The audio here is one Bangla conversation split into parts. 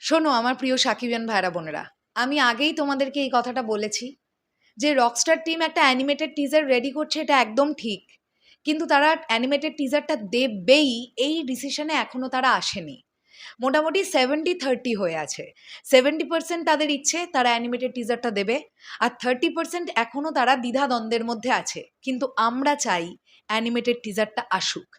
শোনো আমার প্রিয় সাকিবিয়ান ভাইরা বোনেরা, আমি আগেই তোমাদেরকে এই কথাটা বলেছি যে রকস্টার টিম একটা অ্যানিমেটেড টিজার রেডি করছে, এটা একদম ঠিক। কিন্তু তারা অ্যানিমেটেড টিজারটা দেবেই এই ডিসিশনে এখনও তারা আসেনি। মোটামুটি 70-30 হয়ে আছে। 70% তাদের ইচ্ছে তারা অ্যানিমেটেড টিজারটা দেবে, আর 30% এখনও তারা দ্বিধাদ্বন্দ্বের মধ্যে আছে। কিন্তু আমরা চাই অ্যানিমেটেড টিজারটা আসুক,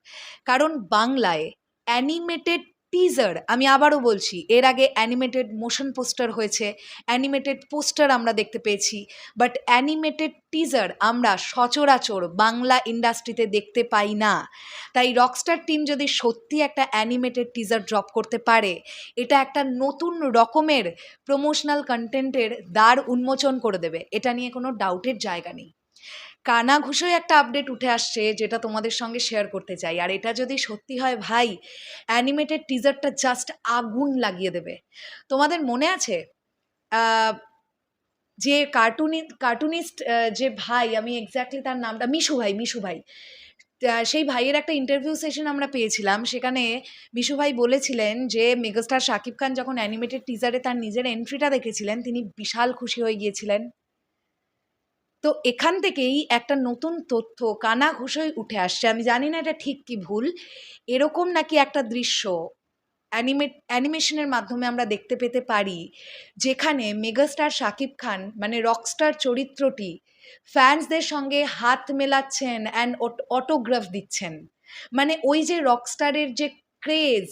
কারণ বাংলায় অ্যানিমেটেড টিজার, আমি আবারও বলছি, এর আগে অ্যানিমেটেড মোশন পোস্টার হয়েছে, অ্যানিমেটেড পোস্টার আমরা দেখতে পেয়েছি, বাট অ্যানিমেটেড টিজার আমরা সচরাচর বাংলা ইন্ডাস্ট্রিতে দেখতে পাই না। তাই রকস্টার টিম যদি সত্যি একটা অ্যানিমেটেড টিজার ড্রপ করতে পারে, এটা একটা নতুন রকমের প্রমোশনাল কন্টেন্টের দ্বার উন্মোচন করে দেবে, এটা নিয়ে কোনো ডাউটের জায়গা নেই। কানাঘুষোয় একটা আপডেট উঠে আসছে যেটা তোমাদের সঙ্গে শেয়ার করতে চাই, আর এটা যদি সত্যি হয় ভাই, অ্যানিমেটেড টিজারটা জাস্ট আগুন লাগিয়ে দেবে। তোমাদের মনে আছে যে কার্টুনিস্ট যে ভাই, আমি এক্স্যাক্টলি তার নামটা, মিশু ভাই, সেই ভাইয়ের একটা ইন্টারভিউ সেশন আমরা পেয়েছিলাম। সেখানে মিশু ভাই বলেছিলেন যে মেগাস্টার শাকিব খান যখন অ্যানিমেটেড টিজারে তার নিজের এন্ট্রিটা দেখেছিলেন, তিনি বিশাল খুশি হয়ে গিয়েছিলেন। তো এখান থেকেই একটা নতুন তথ্য কানাঘুষোয় উঠে আসছে, আমি জানি না এটা ঠিক কি ভুল। এরকম নাকি একটা দৃশ্য অ্যানিমেশনের মাধ্যমে আমরা দেখতে পেতে পারি, যেখানে মেগাস্টার শাকিব খান মানে রকস্টার চরিত্রটি ফ্যান্সদের সঙ্গে হাত মেলাচ্ছেন অ্যান্ড অটোগ্রাফ দিচ্ছেন। মানে ওই যে রকস্টারের যে ক্রেজ,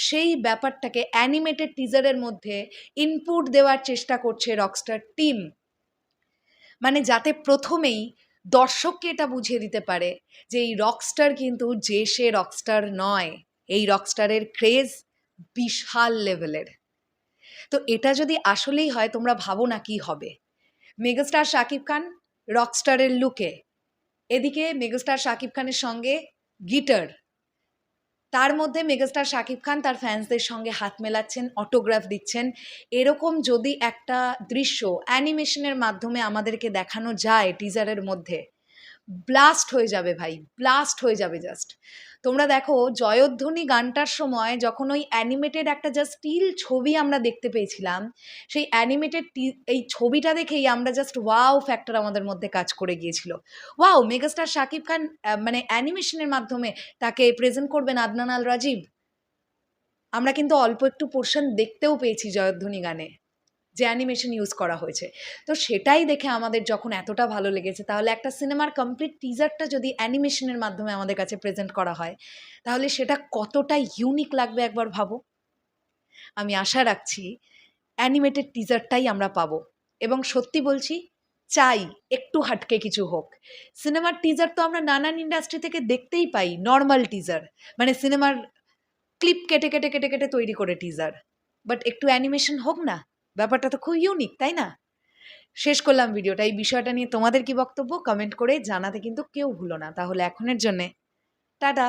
সেই ব্যাপারটাকে অ্যানিমেটেড টিজারের মধ্যে ইনপুট দেওয়ার চেষ্টা করছে রকস্টার টিম, মানে যাতে প্রথমেই দর্শককে এটা বুঝিয়ে দিতে পারে যে এই রকস্টার কিন্তু যে সে রকস্টার নয়, এই রকস্টারের ক্রেজ বিশাল লেভেলের। তো এটা যদি আসলেই হয়, তোমরা ভাবো না কি হবে। মেগাস্টার শাকিব খান রকস্টারের লুকে, এদিকে মেগাস্টার শাকিব খানের সঙ্গে গিটার, তার মধ্যে মেগাস্টার শাকিব খান তার ফ্যান্সদের সঙ্গে হাত মেলাচ্ছেন, অটোগ্রাফ দিচ্ছেন। এরকম যদি একটা দৃশ্য অ্যানিমেশনের মাধ্যমে আমাদেরকে দেখানো যায় টিজারের মধ্যে, ব্লাস্ট হয়ে যাবে ভাই, ব্লাস্ট হয়ে যাবে জাস্ট। তোমরা দেখো জয়ধ্বনি গানটার সময় যখন ওই অ্যানিমেটেড একটা জাস্ট স্টিল ছবি আমরা দেখতে পেয়েছিলাম, সেই অ্যানিমেটেড এই ছবিটা দেখেই আমরা জাস্ট ওয়াও ফ্যাক্টর আমাদের মধ্যে কাজ করে গিয়েছিল। ওয়াও, মেগাস্টার শাকিব খান মানে অ্যানিমেশনের মাধ্যমে তাকে প্রেজেন্ট করবেন আদনান আল রাজীব। আমরা কিন্তু অল্প একটু পোর্শন দেখতেও পেয়েছি জয়ধ্বনি গানে, যে অ্যানিমেশন ইউজ করা হয়েছে। তো সেটাই দেখে আমাদের যখন এতটা ভালো লেগেছে, তাহলে একটা সিনেমার কমপ্লিট টিজারটা যদি অ্যানিমেশনের মাধ্যমে আমাদের কাছে প্রেজেন্ট করা হয়, তাহলে সেটা কতটা ইউনিক লাগবে একবার ভাবো। আমি আশা রাখছি অ্যানিমেটেড টিজারটাই আমরা পাবো, এবং সত্যি বলছি, চাই একটু হাটকে কিছু হোক। সিনেমার টিজার তো আমরা নানান ইন্ডাস্ট্রি থেকে দেখতেই পাই, নর্মাল টিজার, মানে সিনেমার ক্লিপ কেটে কেটে কেটে কেটে তৈরি করে টিজার, বাট একটু অ্যানিমেশন হোক না, ব্যাপারটা তো খুব ইউনিক, তাই না? শেষ করলাম ভিডিওটা। এই বিষয়টা নিয়ে তোমাদের কি বক্তব্য কমেন্ট করে জানাতে কিন্তু কেউ ভুলো না। তাহলে এখনের জন্যে টাটা।